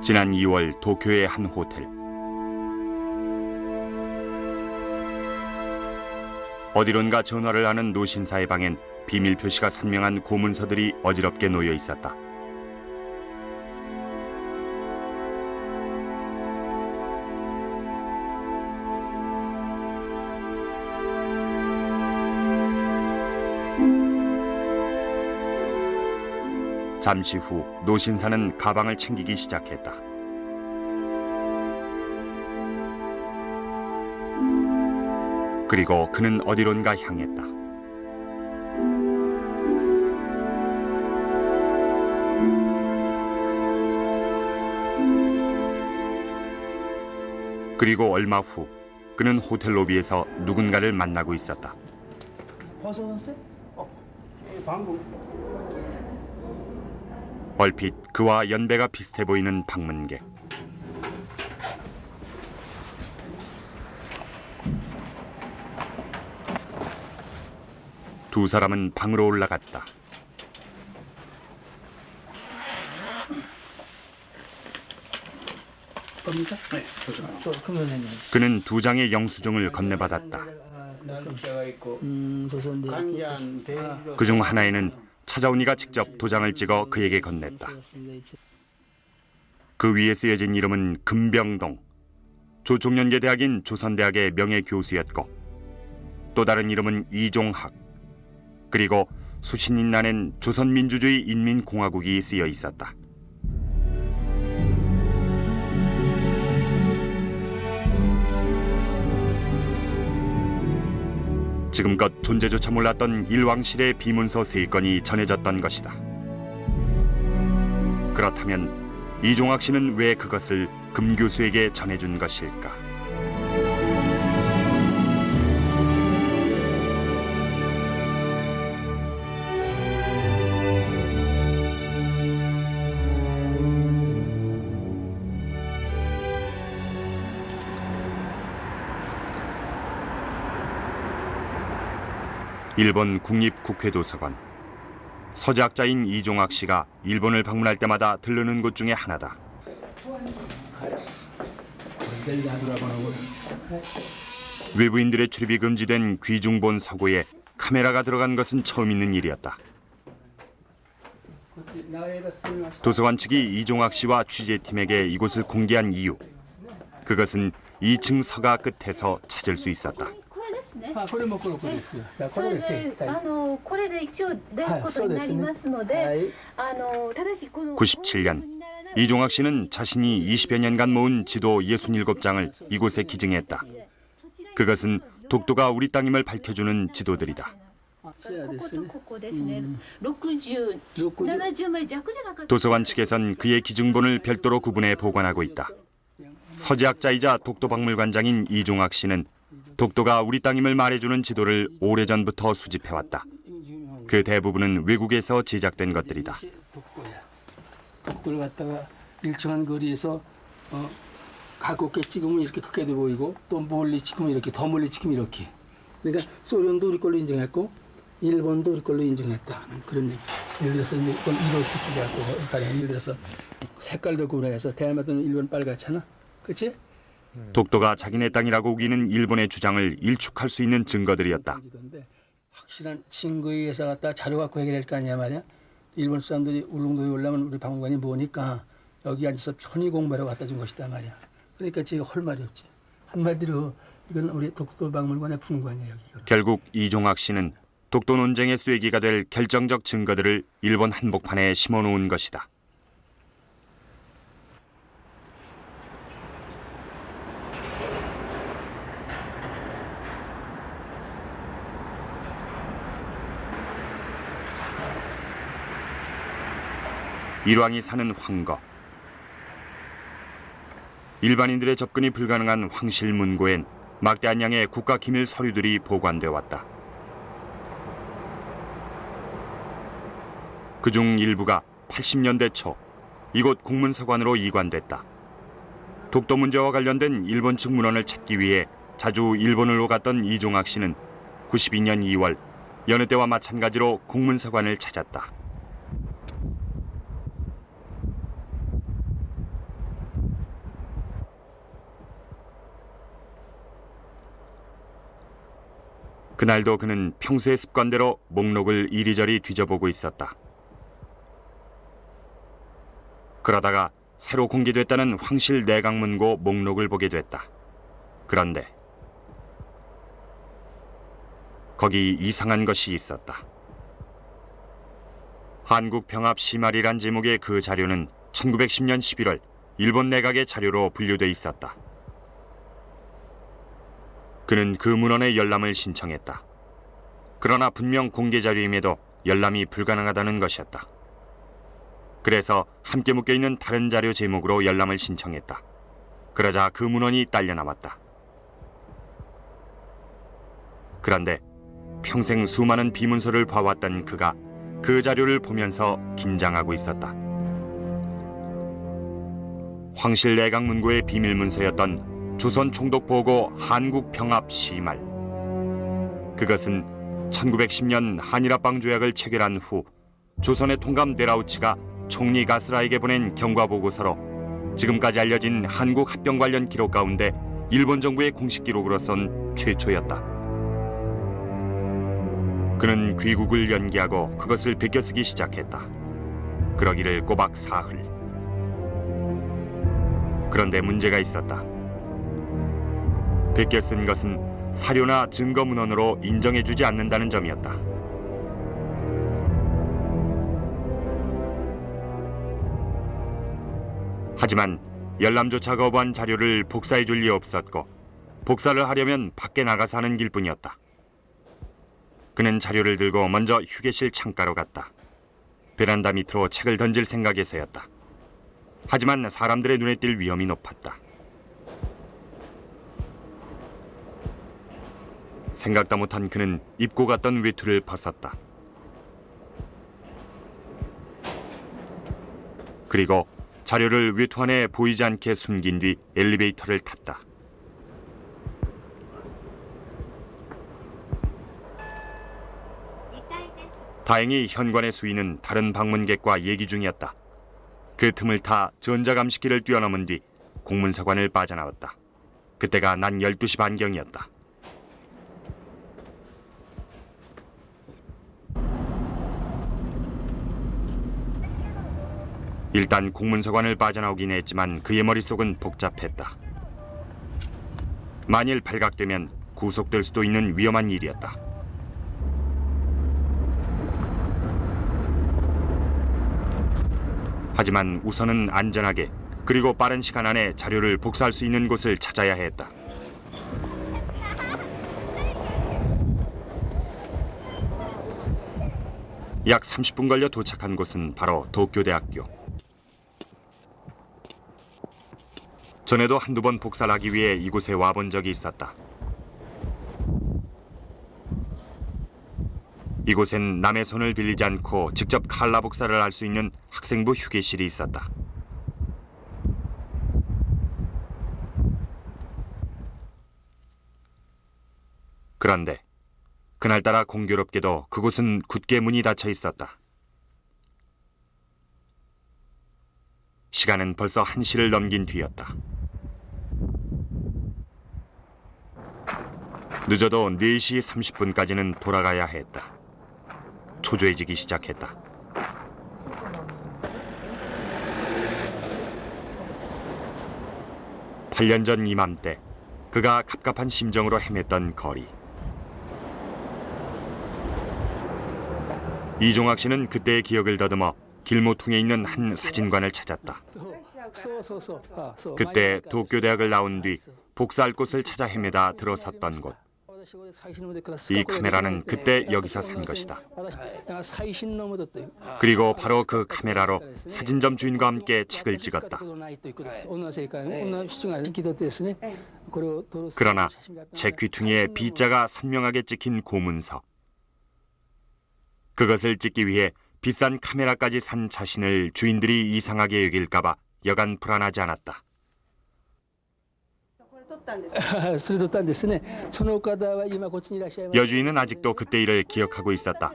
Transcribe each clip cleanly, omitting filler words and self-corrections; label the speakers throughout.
Speaker 1: 지난 2월 도쿄의 한 호텔. 어디론가 전화를 하는 노신사의 방엔 비밀 표시가 선명한 고문서들이 어지럽게 놓여 있었다. 잠시 후 노신사는 가방을 챙기기 시작했다. 그리고 그는 어디론가 향했다. 그리고 얼마 후 그는 호텔 로비에서 누군가를 만나고 있었다. 얼핏 그와 연배가 비슷해 보이는 방문객. 두 사람은 방으로 올라갔다. 그는 두 장의 영수증을 건네받았다. 그중 하나에는 찾아온 이가 직접 도장을 찍어 그에게 건넸다. 그 위에 쓰여진 이름은 금병동. 조총련계 대학인 조선대학의 명예 교수였고 또 다른 이름은 이종학. 그리고 수신인 난엔 조선민주주의 인민공화국이 쓰여 있었다. 지금껏 존재조차 몰랐던 일왕실의 비문서 3건이 전해졌던 것이다. 그렇다면 이종학 씨는 왜 그것을 금 교수에게 전해준 것일까? 일본 국립국회도서관. 서재학자인 이종학 씨가 일본을 방문할 때마다 들르는 곳 중에 하나다. 외부인들의 출입이 금지된 귀중본 서고에 카메라가 들어간 것은 처음 있는 일이었다. 도서관 측이 이종학 씨와 취재팀에게 이곳을 공개한 이유. 그것은 2층 서가 끝에서 찾을 수 있었다.
Speaker 2: これでこれで一応出ることになりますので、ただしこの
Speaker 1: 97년 이종학 씨는 자신이 20여 년간 모은 지도 67장을 이곳에 기증했다. 그것은 독도가 우리 땅임을 밝혀주는 지도들이다. 도서관 측에선 그의 기증본을 별도로 구분해 보관하고 있다. 서재학자이자 독도박물관장인 이종학 씨는 독도가 우리 땅임을 말해주는 지도를 오래전부터 수집해왔다. 그 대부분은 외국에서 제작된 것들이다.
Speaker 3: 독도를 갖다가 일정한 거리에서 가깝게 찍으면 이렇게 크게도 보이고 또 멀리 찍으면 이렇게 더 멀리 찍으면 이렇게. 그러니까 소련도 우리 걸로 인정했고 일본도 우리 걸로 인정했다. 그런 얘기. 예를 들어서 이제 이걸 이로스키 갖고 예를 들어서 색깔도 구분해서 대한민국은 일본 빨갛잖아. 그렇지?
Speaker 1: 독도가 자기네 땅이라고 우기는 일본의 주장을 일축할 수 있는 증거들이었다.
Speaker 3: 확실한 증거에 의해서 갖다 자료 갖고 해결할 거 아니야 말이야. 일본 사람들이 울릉도에 올라면 우리 박물관이 뭐니까 여기 앉아서 편히 공부하러 갖다 준 것이다 말이야. 그러니까 제가 할 말이 없지. 한마디로 이건 우리 독도 박물관의 fun관이야 여기.
Speaker 1: 결국 이종학 씨는 독도 논쟁의 쐐기가 될 결정적 증거들을 일본 한복판에 심어놓은 것이다. 일왕이 사는 황거. 일반인들의 접근이 불가능한 황실 문고엔 막대한 양의 국가기밀 서류들이 보관되어 왔다. 그중 일부가 80년대 초 이곳 공문서관으로 이관됐다. 독도 문제와 관련된 일본 측 문헌을 찾기 위해 자주 일본을 오갔던 이종학 씨는 92년 2월 여느 때와 마찬가지로 공문서관을 찾았다. 그날도 그는 평소의 습관대로 목록을 이리저리 뒤져보고 있었다. 그러다가 새로 공개됐다는 황실 내강문고 목록을 보게 됐다. 그런데 거기 이상한 것이 있었다. 한국평합 시말이란 제목의 그 자료는 1910년 11월 일본 내각의 자료로 분류돼 있었다. 그는 그 문헌에 열람을 신청했다. 그러나 분명 공개 자료임에도 열람이 불가능하다는 것이었다. 그래서 함께 묶여있는 다른 자료 제목으로 열람을 신청했다. 그러자 그 문헌이 딸려 나왔다. 그런데 평생 수많은 비문서를 봐왔던 그가 그 자료를 보면서 긴장하고 있었다. 황실 내각문고의 비밀문서였던 조선 총독보고 한국평합 시말. 그것은 1910년 한일합방 조약을 체결한 후 조선의 통감 데라우치가 총리 가스라에게 보낸 경과보고서로 지금까지 알려진 한국 합병 관련 기록 가운데 일본 정부의 공식 기록으로선 최초였다. 그는 귀국을 연기하고 그것을 베껴 쓰기 시작했다. 그러기를 꼬박 사흘. 그런데 문제가 있었다. 베껴 쓴 것은 사료나 증거 문헌으로 인정해주지 않는다는 점이었다. 하지만 열람조차 거부한 자료를 복사해줄 리 없었고 복사를 하려면 밖에 나가서 하는 길뿐이었다. 그는 자료를 들고 먼저 휴게실 창가로 갔다. 베란다 밑으로 책을 던질 생각에서였다. 하지만 사람들의 눈에 띌 위험이 높았다. 생각도 못한 그는 입고 갔던 외투를 벗었다. 그리고 자료를 외투 안에 보이지 않게 숨긴 뒤 엘리베이터를 탔다. 다행히 현관의 수인은 다른 방문객과 얘기 중이었다. 그 틈을 타 전자감식기를 뛰어넘은 뒤 공문서관을 빠져나왔다. 그때가 낮 12시 반경이었다. 일단 공문서관을 빠져나오긴 했지만 그의 머릿속은 복잡했다. 만일 발각되면 구속될 수도 있는 위험한 일이었다. 하지만 우선은 안전하게 그리고 빠른 시간 안에 자료를 복사할 수 있는 곳을 찾아야 했다. 약 30분 걸려 도착한 곳은 바로 도쿄대학교. 전에도 한두 번 복사를 하기 위해 이곳에 와본 적이 있었다. 이곳엔 남의 손을 빌리지 않고 직접 칼라 복사를 할 수 있는 학생부 휴게실이 있었다. 그런데 그날따라 공교롭게도 그곳은 굳게 문이 닫혀 있었다. 시간은 벌써 1시를 넘긴 뒤였다. 늦어도 4시 30분까지는 돌아가야 했다. 초조해지기 시작했다. (8 년) 전 이맘때 그가 갑갑한 심정으로 헤맸던 거리. 이종학 씨는 그때의 기억을 더듬어 길모퉁에 있는 한 사진관을 찾았다. 그때 도쿄대학을 나온 뒤 복사할 곳을 찾아 헤매다 들어섰던 곳. 이 카메라는 그때 여기서 산 것이다. 그리고 바로 그 카메라로 사진점 주인과 함께 책을 찍었다. 그러나 책 귀퉁이에 B자가 선명하게 찍힌 고문서. 그것을 찍기 위해 비싼 카메라까지 산 자신을 주인들이 이상하게 여길까봐 여간 불안하지 않았다. 여주인은 아직도 그때 일을 기억하고 있었다.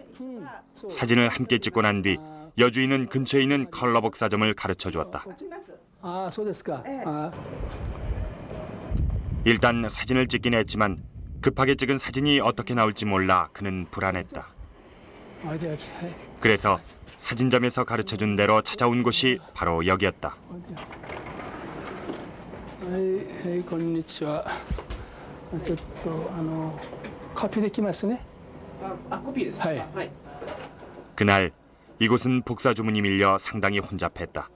Speaker 1: 사진을 함께 찍고 난 뒤 여주인은 근처에 있는 컬러 복사점을 가르쳐 주었다. 일단 사진을 찍긴 했지만 급하게 찍은 사진이 어떻게 나올지 몰라 그는 불안했다.
Speaker 3: 어디
Speaker 1: 그래서 사진점에서 가르쳐준 대로 찾아온 곳이 바로 여기였다.
Speaker 3: 헤이 konnichiwa. 커피 데키마스ね.
Speaker 4: 커피です.
Speaker 3: 네.
Speaker 1: 그날 이곳은 복사 주문이 밀려 상당히 혼잡했다.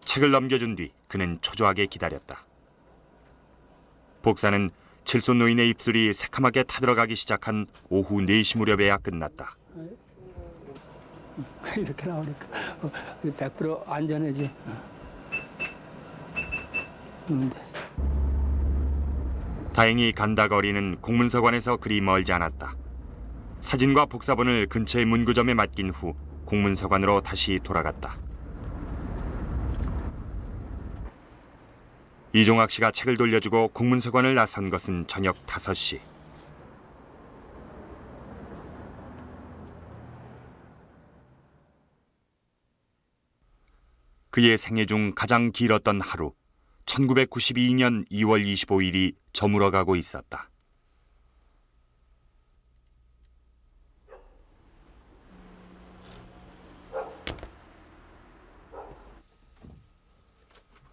Speaker 1: 책을 넘겨준 뒤 그는 초조하게 기다렸다. 복사는 칠순 노인의 입술이 새카맣게 타들어가기 시작한 오후 4시 무렵에야 끝났다.
Speaker 3: 이렇게 나오니까 100% 안전하지.
Speaker 1: 다행히 간다거리는 공문서관에서 그리 멀지 않았다. 사진과 복사본을 근처의 문구점에 맡긴 후 공문서관으로 다시 돌아갔다. 이종학 씨가 책을 돌려주고 공문서관을 나선 것은 저녁 5시. 그의 생애 중 가장 길었던 하루, 1992년 2월 25일이 저물어가고 있었다.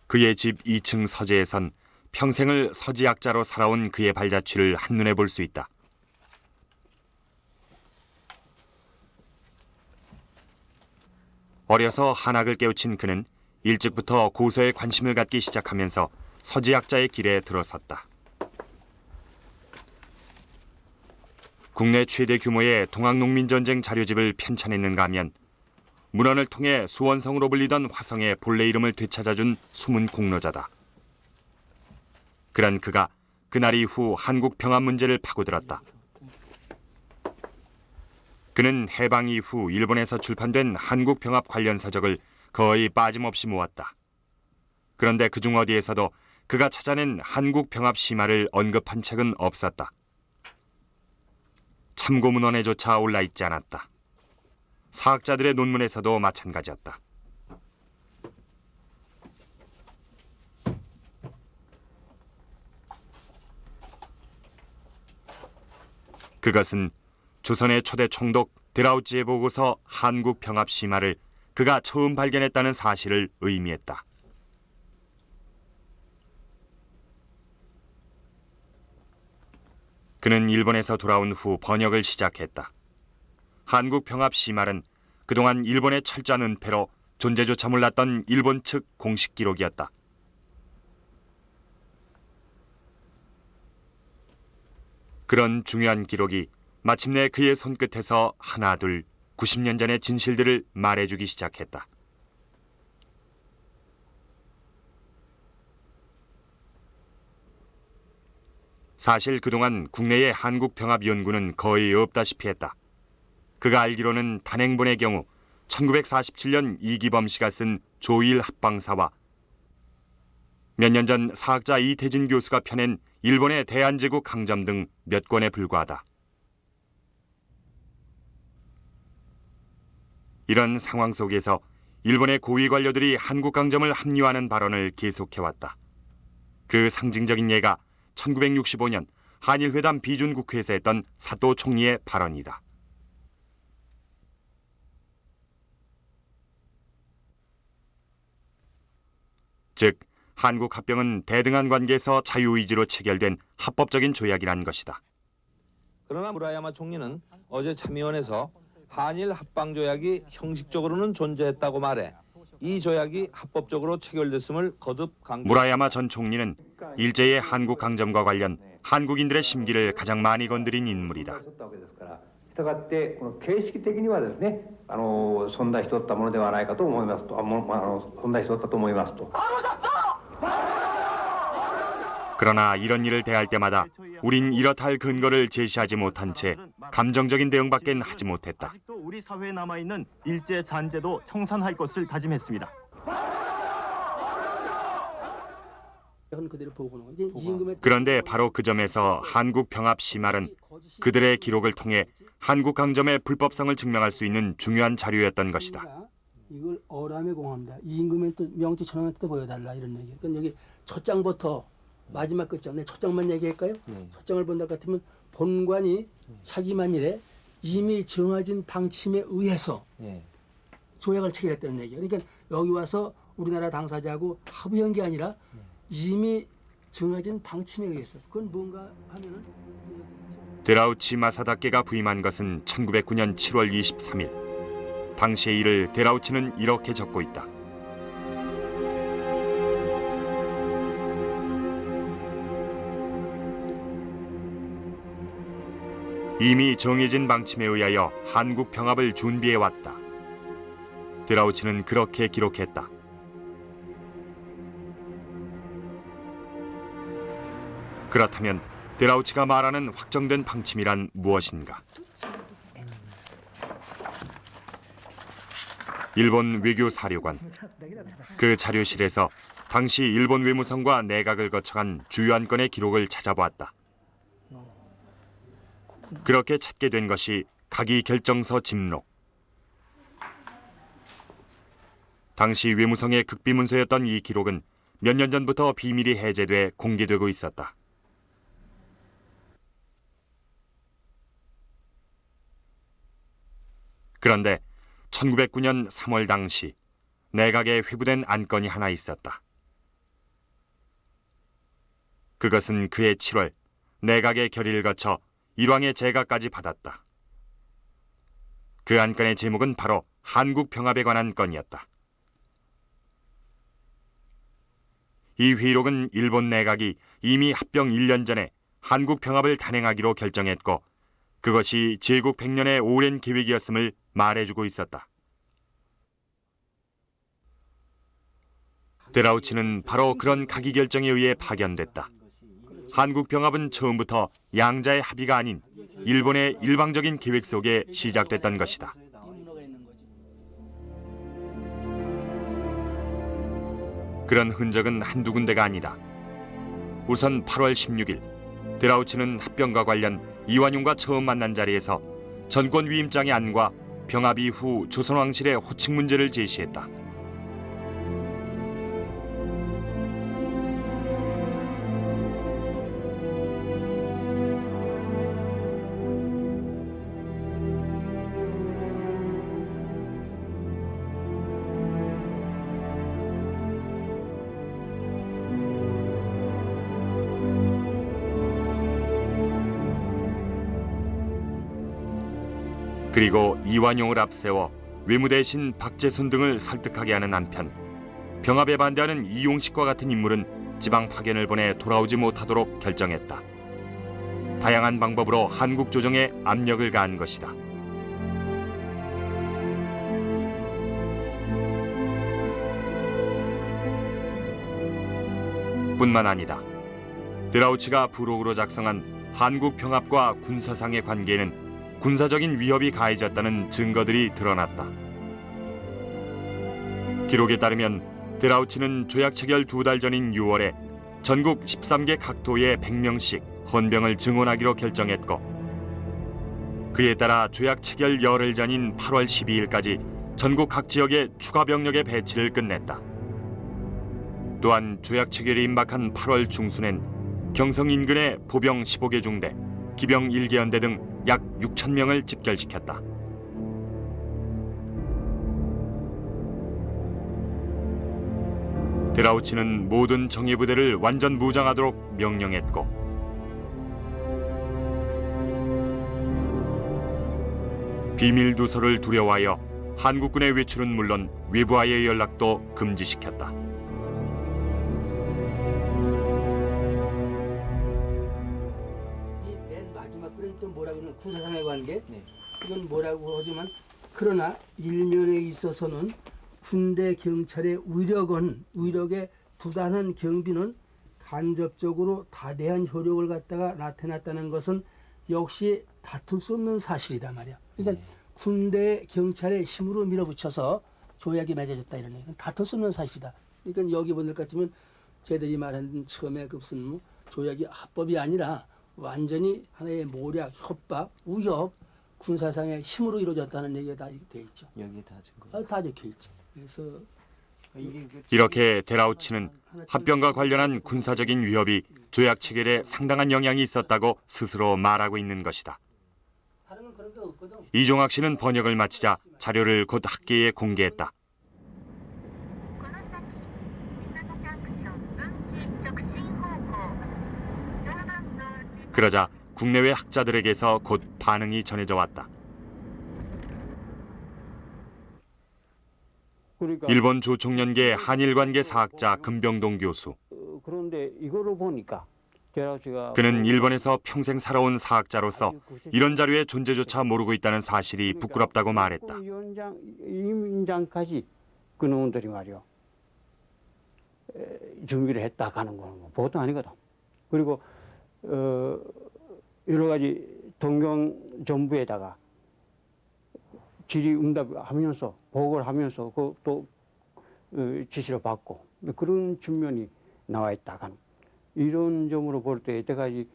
Speaker 1: 그의 집 2층 서재에선 평생을 서지학자로 살아온 그의 발자취를 한눈에 볼 수 있다. 어려서 한학을 깨우친 그는 일찍부터 고서에 관심을 갖기 시작하면서 서지학자의 길에 들어섰다. 국내 최대 규모의 동학농민전쟁 자료집을 편찬했는가 하면 문헌을 통해 수원성으로 불리던 화성의 본래 이름을 되찾아준 숨은 공로자다. 그런 그가 그날 이후 한국 평화 문제를 파고들었다. 그는 해방 이후 일본에서 출판된 한국 병합 관련 서적을 거의 빠짐없이 모았다. 그런데 그중 어디에서도 그가 찾아낸 한국 병합 심화를 언급한 책은 없었다. 참고 문헌에조차 올라있지 않았다. 사학자들의 논문에서도 마찬가지였다. 그것은 조선의 초대 총독 드라우지의 보고서 한국 병합 심화를 그가 처음 발견했다는 사실을 의미했다. 그는 일본에서 돌아온 후 번역을 시작했다. 한국 병합 심화는 그동안 일본의 철저한 은폐로 존재조차 몰랐던 일본 측 공식 기록이었다. 그런 중요한 기록이 마침내 그의 손끝에서 하나둘 90년 전의 진실들을 말해주기 시작했다. 사실 그동안 국내의 한국 병합 연구는 거의 없다시피 했다. 그가 알기로는 단행본의 경우 1947년 이기범 씨가 쓴 조일 합방사와 몇 년 전 사학자 이태진 교수가 펴낸 일본의 대한제국 강점 등 몇 권에 불과하다. 이런 상황 속에서 일본의 고위 관료들이 한국 강점을 합리화하는 발언을 계속해왔다. 그 상징적인 예가 1965년 한일회담 비준국회에서 했던 사또 총리의 발언이다. 즉, 한국 합병은 대등한 관계에서 자유의지로 체결된 합법적인 조약이란 것이다.
Speaker 5: 그러나 무라야마 총리는 어제 참의원에서 한일 합방 조약이 형식적으로는 존재했다고 말해 이 조약이 합법적으로 체결됐음을 거듭 강조.
Speaker 1: 무라야마 전 총리는 일제의 한국 강점과 관련 한국인들의 심기를 가장 많이 건드린 인물이다.
Speaker 4: したがってこの形式的にはですね、存在しとったものではないかと思いますと、存在しとったと思いますと。
Speaker 1: 그러나 이런 일을 대할 때마다 우린 이렇다 할 근거를 제시하지 못한 채 감정적인 대응밖엔 하지 못했다.
Speaker 6: 아직도 우리 사회에 남아 있는 일제 잔재도 청산할 것을 다짐했습니다.
Speaker 1: 그런데 바로 그 점에서 한국 병합 심화는 그들의 기록을 통해 한국 강점의 불법성을 증명할 수 있는 중요한 자료였던 것이다.
Speaker 3: 이걸 어람에 공합니다. 임금의 또 명지 천황한테 보여달라 이런 얘기. 그러니까 여기 첫 장부터 마지막 끝장. 내 첫 장만 얘기할까요? 첫 장을 본다 같으면 본관이 자기만일에 이미 정해진 방침에 의해서
Speaker 7: 예.
Speaker 3: 조약을 체결했다는 얘기예요. 그러니까 여기 와서 우리나라 당사자하고 합의한 게 아니라 이미 정해진 방침에 의해서 그건 뭔가 하면은
Speaker 1: 데라우치 마사다케가 부임한 것은 1909년 7월 23일. 당시의 일을 데라우치는 이렇게 적고 있다. 이미 정해진 방침에 의하여 한국 병합을 준비해 왔다. 데라우치는 그렇게 기록했다. 그렇다면 데라우치가 말하는 확정된 방침이란 무엇인가? 일본 외교사료관. 그 자료실에서 당시 일본 외무성과 내각을 거쳐간 주요한 건의 기록을 찾아보았다. 그렇게 찾게 된 것이 가기 결정서 집록. 당시 외무성의 극비문서였던 이 기록은 몇 년 전부터 비밀이 해제돼 공개되고 있었다. 그런데 1909년 3월 당시 내각에 회부된 안건이 하나 있었다. 그것은 그해 7월 내각의 결의를 거쳐 일왕의 제가까지 받았다. 그 안건의 제목은 바로 한국 병합에 관한 건이었다. 이 회의록은 일본 내각이 이미 합병 1년 전에 한국 병합을 단행하기로 결정했고 그것이 제국 100년의 오랜 계획이었음을 말해주고 있었다. 데라우치는 바로 그런 가기 결정에 의해 파견됐다. 한국 병합은 처음부터 양자의 합의가 아닌 일본의 일방적인 계획 속에 시작됐던 것이다. 그런 흔적은 한두 군데가 아니다. 우선 8월 16일 데라우치는 합병과 관련 이완용과 처음 만난 자리에서 전권 위임장의 안과 병합 이후 조선왕실의 호칭 문제를 제시했다. 그리고 이완용을 앞세워 외무 대신 박재순 등을 설득하게 하는 한편 병합에 반대하는 이용식과 같은 인물은 지방 파견을 보내 돌아오지 못하도록 결정했다. 다양한 방법으로 한국 조정에 압력을 가한 것이다. 뿐만 아니다. 데라우치가 부록으로 작성한 한국 병합과 군사상의 관계에는 군사적인 위협이 가해졌다는 증거들이 드러났다. 기록에 따르면 데라우치는 조약 체결 2달 전인 6월에 전국 13개 각도에 100명씩 헌병을 증원하기로 결정했고 그에 따라 조약 체결 열흘 전인 8월 12일까지 전국 각 지역에 추가 병력의 배치를 끝냈다. 또한 조약 체결이 임박한 8월 중순엔 경성 인근의 보병 15개 중대, 기병 1개 연대 등 약 6천 명을 집결시켰다. 데라우치는 모든 정예부대를 완전 무장하도록 명령했고 비밀 누설을 두려워하여 한국군의 외출은 물론 외부와의 연락도 금지시켰다.
Speaker 3: 또 뭐라고 하는 군사상의 관계
Speaker 7: 네.
Speaker 3: 이건 뭐라고 하지만 그러나 일면에 있어서는 군대 경찰의 위력에 부단한 경비는 간접적으로 다대한 효력을 갖다가 나타났다는 것은 역시 다툴 수 없는 사실이다 말이야. 그러니까 군대 경찰의 힘으로 밀어붙여서 조약이 맺어졌다 이런 얘기는 다툴 수 없는 사실이다. 그러니까 여기 보는 것 같으면 쟤들이 말한 처음에 그 무슨 뭐 조약이 합법이 아니라 완전히 하나의 모략, 협박, 우협, 군사상의 힘으로 이루어졌다는 얘기가 다 되어 있죠.
Speaker 7: 여기에 다 증거.
Speaker 3: 다 적혀 있죠. 그래서
Speaker 1: 이렇게 데라우치는 합병과 관련한 군사적인 위협이 조약 체결에 상당한 영향이 있었다고 스스로 말하고 있는 것이다. 이종학 씨는 번역을 마치자 자료를 곧 학계에 공개했다. 그러자 국내외 학자들에게서 곧 반응이 전해져 왔다. 일본 조총련계 한일관계 사학자 금병동 교수.
Speaker 7: 그런데 이거로 보니까
Speaker 1: 그는 일본에서 평생 살아온 사학자로서 이런 자료의 존재조차 모르고 있다는 사실이 부끄럽다고 말했다.
Speaker 7: 위원장까지 그 놈들이 말이요. 준비를 했다 하는 건 보통 아니거든. 그리고 여러 가지 동경 정부에다가 질의응답하면서 보고를 하면서 또 지시를 받고 그런 측면이 나와 있다 하는 이런 점으로 볼 때 여태까지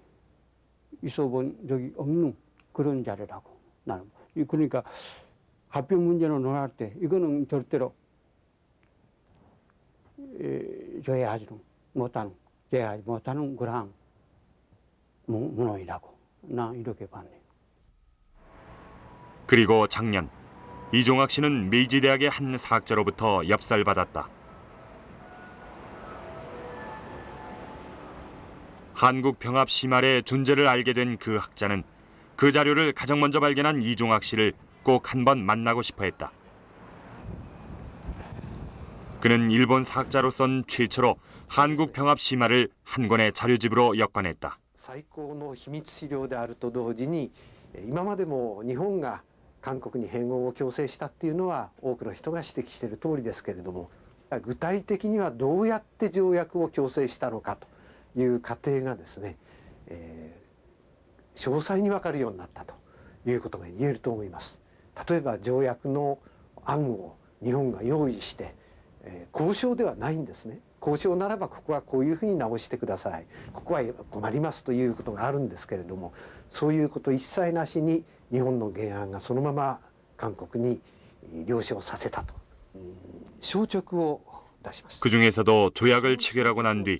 Speaker 7: 있어본 적이 없는 그런 자료라고 나는. 그러니까 합병 문제를 논할 때 이거는 절대로 제어하지 못하는 그러한 문헌이라고 나 이렇게 봤네.
Speaker 1: 그리고 작년 이종학 씨는 메이지 대학의 한 사학자로부터 엽살받았다. 한국 병합 심할의 존재를 알게 된 그 학자는 그 자료를 가장 먼저 발견한 이종학 씨를 꼭 한번 만나고 싶어 했다. 그는 일본 사학자로선 최초로 한국 병합 심할을 한 권의 자료집으로 엮어냈다.
Speaker 8: 最高の秘密資料であると同時に今までも日本が韓国に併合を強制したっていうのは多くの人が指摘している通りですけれども、具体的にはどうやって条約を強制したのかという過程がですね、詳細に分かるようになったということが言えると思います。例えば条約の案を日本が用意して、交渉ではないんですね。交渉ならばここはこういうふうに直してください、ここは困りますということがあるんですけれども、そういうこと一切なしに日本の原案がそのまま韓国に了承させたと、消直を出します。
Speaker 1: 그중에서도 조약을 체결하고 난 뒤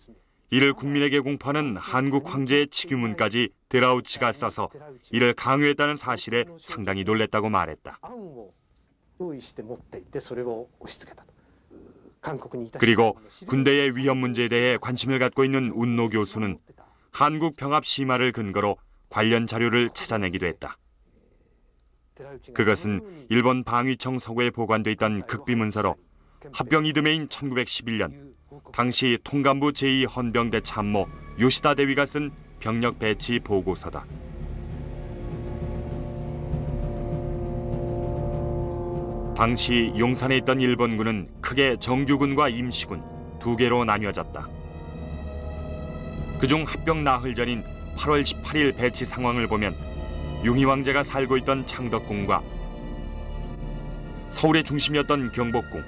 Speaker 1: 이를 국민에게 공포하는 한국 황제의 직유문까지 데라우치가 써서 이를 강요했다는 사실에 상당히 놀랬다고 말했다.
Speaker 8: 案を用意して持っていってそれを押し付けたと。
Speaker 1: 그리고 군대의 위협 문제에 대해 관심을 갖고 있는 운노 교수는 한국 병합 심화를 근거로 관련 자료를 찾아내기도 했다. 그것은 일본 방위청 서고에 보관돼 있던 극비문서로 합병 이듬해인 1911년 당시 통감부 제2헌병대 참모 요시다 대위가 쓴 병력 배치 보고서다. 당시 용산에 있던 일본군은 크게 정규군과 임시군 두 개로 나뉘어졌다. 그중 합병 나흘 전인 8월 18일 배치 상황을 보면 융희 왕제가 살고 있던 창덕궁과 서울의 중심이었던 경복궁,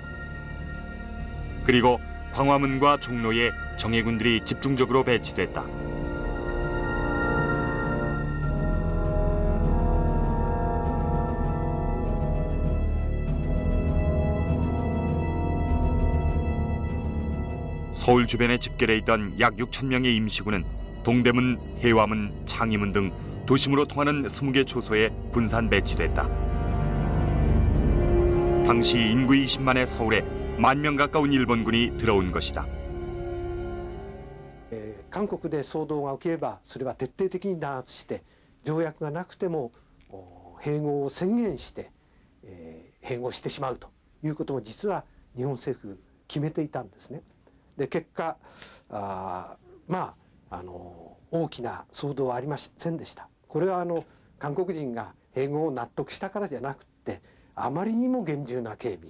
Speaker 1: 그리고 광화문과 종로에 정예군들이 집중적으로 배치됐다. 서울 주변에 집결해 있던 약 6천 명의 임시군은 동대문, 해화문, 창의문 등 도심으로 통하는 20개 초소에 분산 배치됐다. 당시 인구 20만의 서울에 10,000명 가까운 일본군이 들어온 것이다.
Speaker 8: 韓国で騒動が起きればそれは徹底的に弾圧して条約がなくても併合を宣言して併合してしまうということも実は日本政府決めていたんですね。で結果大きな騒動はありませんでした。これは韓国人が併合を納得したからじゃなくてあまりにも厳重な警備、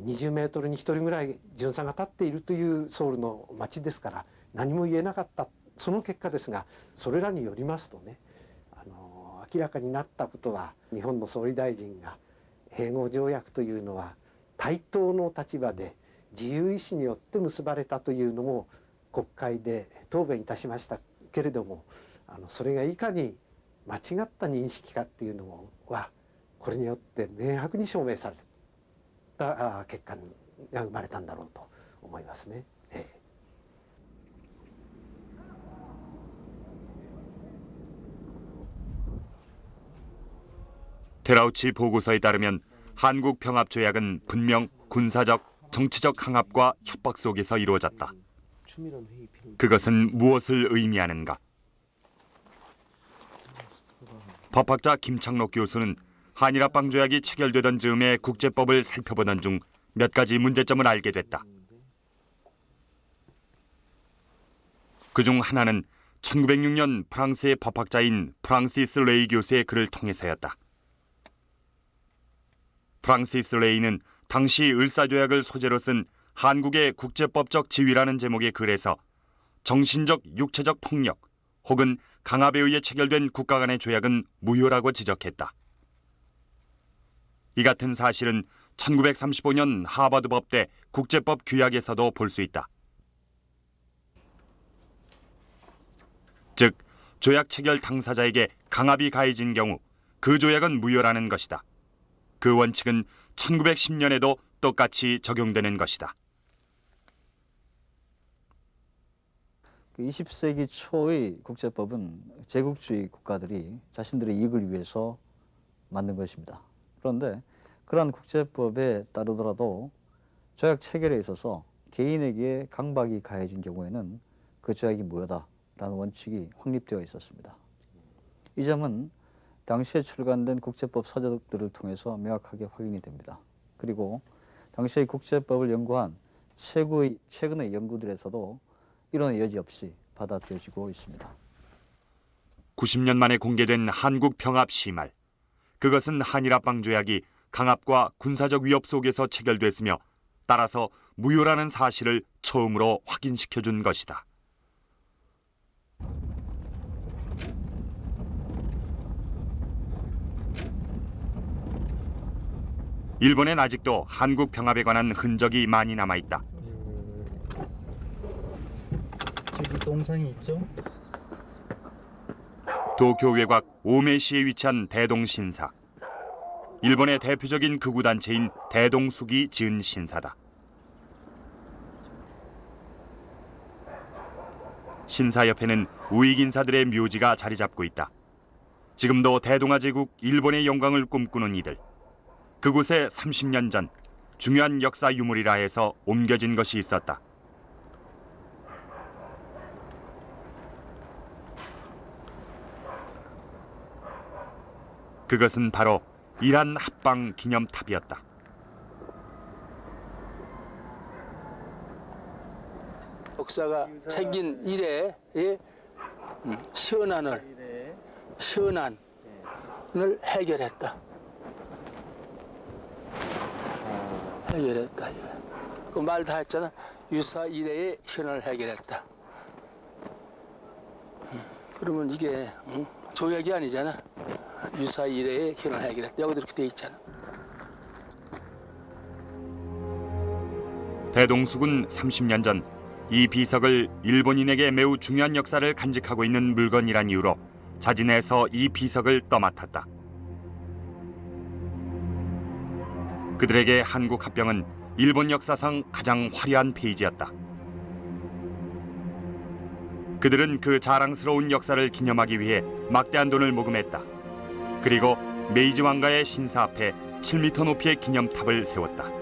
Speaker 8: 20メートルに1人ぐらい巡査が立っているというソウルの街ですから何も言えなかった、その結果ですが、それらによりますとね、明らかになったことは日本の総理大臣が併合条約というのは対等の立場で自由意志によって結ばれたというのも国会で答弁いたしましたけれども、それがいかに間違った認識かっていうのはこれによって明白に証明された結果にが生まれたんだろうと思いますね。
Speaker 1: 데라우치 보고서에 따르면 한국 평화 조약은 분명 군사적, 정치적 강압과 협박 속에서 이루어졌다. 그것은 무엇을 의미하는가? 법학자 김창록 교수는 한일합방 조약이 체결되던 즈음에 국제법을 살펴보던 중 몇 가지 문제점을 알게 됐다. 그중 하나는 1906년 프랑스의 법학자인 프랑시스 레이 교수의 글을 통해서였다. 프랑시스 레이는 당시 을사조약을 소재로 쓴 한국의 국제법적 지위라는 제목의 글에서 정신적, 육체적 폭력 혹은 강압에 의해 체결된 국가 간의 조약은 무효라고 지적했다. 이 같은 사실은 1935년 하버드 법대 국제법 규약에서도 볼 수 있다. 즉, 조약 체결 당사자에게 강압이 가해진 경우 그 조약은 무효라는 것이다. 그 원칙은 1910년에도 똑같이 적용되는 것이다.
Speaker 9: 20세기 초의 국제법은 제국주의 국가들이 자신들의 이익을 위해서 만든 것입니다. 그런데 그러한 국제법에 따르더라도 조약 체결에 있어서 개인에게 강박이 가해진 경우에는 그 조약이 무효다라는 원칙이 확립되어 있었습니다. 이 점은 당시에 출간된 국제법 서적들을 통해서 명확하게 확인이 됩니다. 그리고 당시의 국제법을 연구한 최근의 연구들에서도 이론의 여지 없이 받아들여지고 있습니다.
Speaker 1: 90년 만에 공개된 한국 평합 시말. 그것은 한일합방 조약이 강압과 군사적 위협 속에서 체결됐으며 따라서 무효라는 사실을 처음으로 확인시켜준 것이다. 일본엔 아직도 한국 평합에 관한 흔적이 많이 남아있다.
Speaker 10: 저기 동상이 있죠?
Speaker 1: 도쿄 외곽 오메시에 위치한 대동신사. 일본의 대표적인 극우단체인 대동숙이 지은 신사다. 신사 옆에는 우익인사들의 묘지가 자리 잡고 있다. 지금도 대동아 제국 일본의 영광을 꿈꾸는 이들. 그곳에 30년 전 중요한 역사 유물이라 해서 옮겨진 것이 있었다. 그것은 바로 이란 합방 기념탑이었다.
Speaker 3: 역사가 생긴 이래의 시원한을 해결했다. 해결했다. 그 말 다 했잖아. 유사 이래의 현안을 해결했다. 그러면 이게 조약이 아니잖아. 유사 이래의 현안을 해결했다. 여기도 이렇게 돼 있잖아.
Speaker 1: 대동숙은 30년 전 이 비석을 일본인에게 매우 중요한 역사를 간직하고 있는 물건이란 이유로 자진해서 이 비석을 떠맡았다. 그들에게 한국 합병은 일본 역사상 가장 화려한 페이지였다. 그들은 그 자랑스러운 역사를 기념하기 위해 막대한 돈을 모금했다. 그리고 메이지 왕가의 신사 앞에 7m 높이의 기념탑을 세웠다.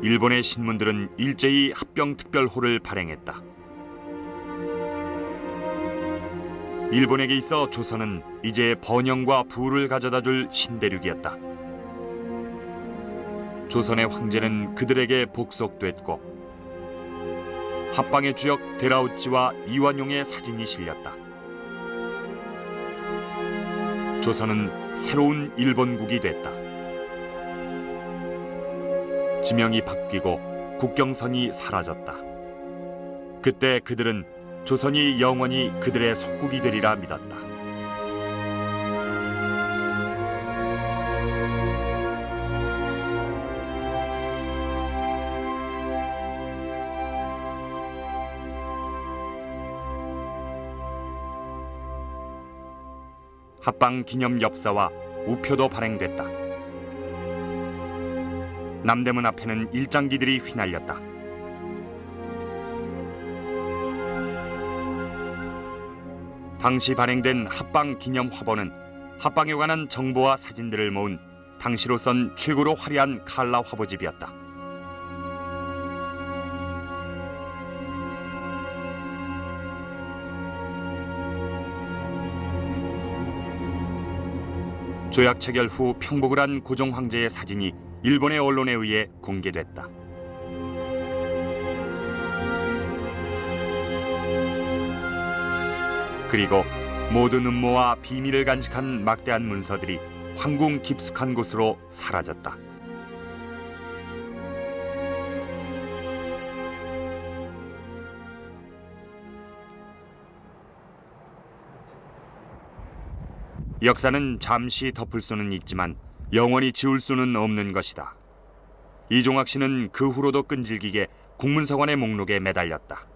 Speaker 1: 일본의 신문들은 일제히 합병특별호를 발행했다. 일본에게 있어 조선은 이제 번영과 부를 가져다줄 신대륙이었다. 조선의 황제는 그들에게 복속됐고 합방의 주역 데라우치와 이완용의 사진이 실렸다. 조선은 새로운 일본국이 됐다. 지명이 바뀌고 국경선이 사라졌다. 그때 그들은 조선이 영원히 그들의 속국이 되리라 믿었다. 합방 기념 엽사와 우표도 발행됐다. 남대문 앞에는 일장기들이 휘날렸다. 당시 발행된 합방 기념 화보는 합방에 관한 정보와 사진들을 모은 당시로선 최고로 화려한 칼라 화보집이었다. 조약 체결 후 평복을 한 고종 황제의 사진이 일본의 언론에 의해 공개됐다. 그리고 모든 음모와 비밀을 간직한 막대한 문서들이 황궁 깊숙한 곳으로 사라졌다. 역사는 잠시 덮을 수는 있지만 영원히 지울 수는 없는 것이다. 이종학 씨는 그 후로도 끈질기게 국문서관의 목록에 매달렸다.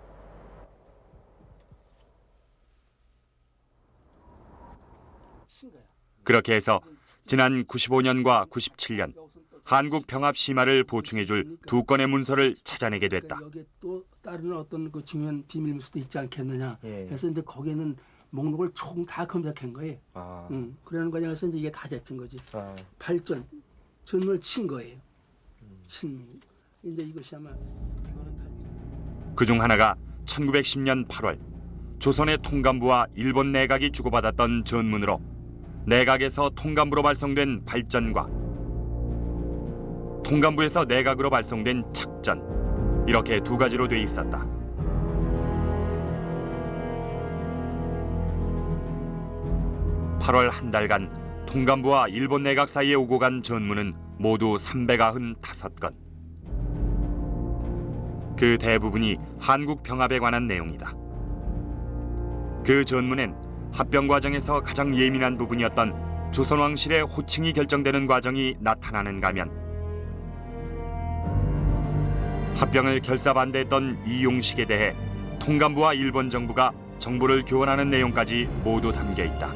Speaker 1: 그렇게 해서 지난 95년과 97년 한국 병합 심화를 보충해줄 2건의 문서를 찾아내게 됐다.
Speaker 3: 여기에 또 다른 어떤 그 중요한 비밀 문서도 있지 않겠느냐.
Speaker 10: 예.
Speaker 3: 그래서 이제 거기는 목록을 총 다 검색한 거예요. 그러는 과정에서 이제 이게 다 잡힌 거지. 발전 전문을 친 거예요. 친 이제 이것이 아마
Speaker 1: 그중 하나가 1910년 8월 조선의 통감부와 일본 내각이 주고받았던 전문으로 내각에서 통감부로 발송된 발전과 통감부에서 내각으로 발송된 착전, 이렇게 2가지로 돼 있었다. (8월) 한 달간 통감부와 일본 내각 사이에 오고 간 전문은 모두 395건. 그 대부분이 한국 병합에 관한 내용이다. 그 전문엔 합병 과정에서 가장 예민한 부분이었던 조선왕실의 호칭이 결정되는 과정이 나타나는가 하면 합병을 결사반대했던 이용식에 대해 통감부와 일본 정부가 정보를 교환하는 내용까지 모두 담겨 있다.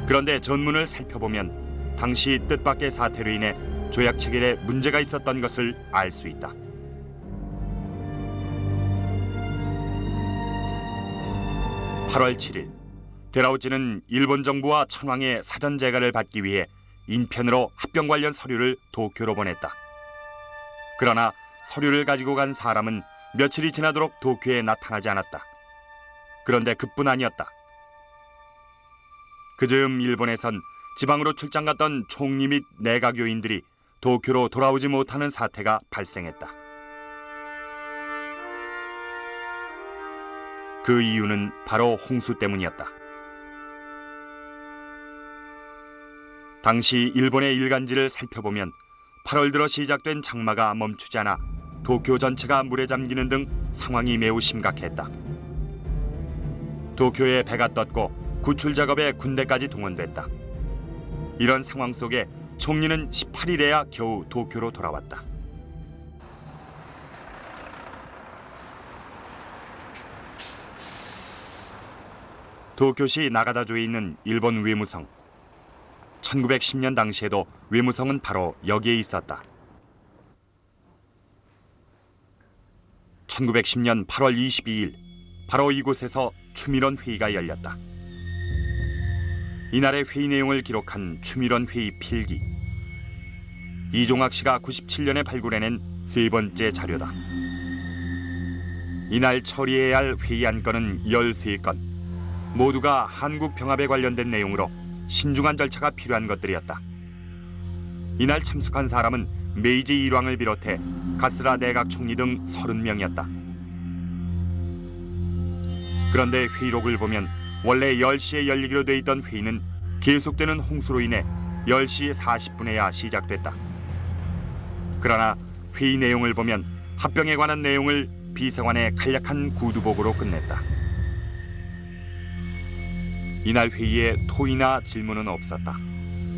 Speaker 1: 그런데 전문을 살펴보면 당시 뜻밖의 사태로 인해 조약 체결에 문제가 있었던 것을 알 수 있다. (8월 7일) 데라우찌는 일본 정부와 천황의 사전 재가를 받기 위해 인편으로 합병 관련 서류를 도쿄로 보냈다. 그러나 서류를 가지고 간 사람은 며칠이 지나도록 도쿄에 나타나지 않았다. 그런데 그뿐 아니었다. 그즈음 일본에선 지방으로 출장 갔던 총리 및 내각 요인들이 도쿄로 돌아오지 못하는 사태가 발생했다. 그 이유는 바로 홍수 때문이었다. 당시 일본의 일간지를 살펴보면 8월 들어 시작된 장마가 멈추지 않아 도쿄 전체가 물에 잠기는 등 상황이 매우 심각했다. 도쿄에 배가 떴고 구출 작업에 군대까지 동원됐다. 이런 상황 속에 총리는 18일에야 겨우 도쿄로 돌아왔다. 도쿄시 나가다조에 있는 일본 외무성. 1910년 당시에도 외무성은 바로 여기에 있었다. 1910년 8월 22일 바로 이곳에서 추밀원 회의가 열렸다. 이날의 회의 내용을 기록한 추밀원 회의 필기. 이종학 씨가 97년에 발굴해낸 3번째 자료다. 이날 처리해야 할 회의 안건은 13건. 모두가 한국 병합에 관련된 내용으로 신중한 절차가 필요한 것들이었다. 이날 참석한 사람은 메이지 일왕을 비롯해 가스라 내각 총리 등 30명이었다. 그런데 회의록을 보면 원래 10시에 열리기로 돼 있던 회의는 계속되는 홍수로 인해 10시 40분에야 시작됐다. 그러나 회의 내용을 보면 합병에 관한 내용을 비서관의 간략한 구두복으로 끝냈다. 이날 회의에 토의나 질문은 없었다.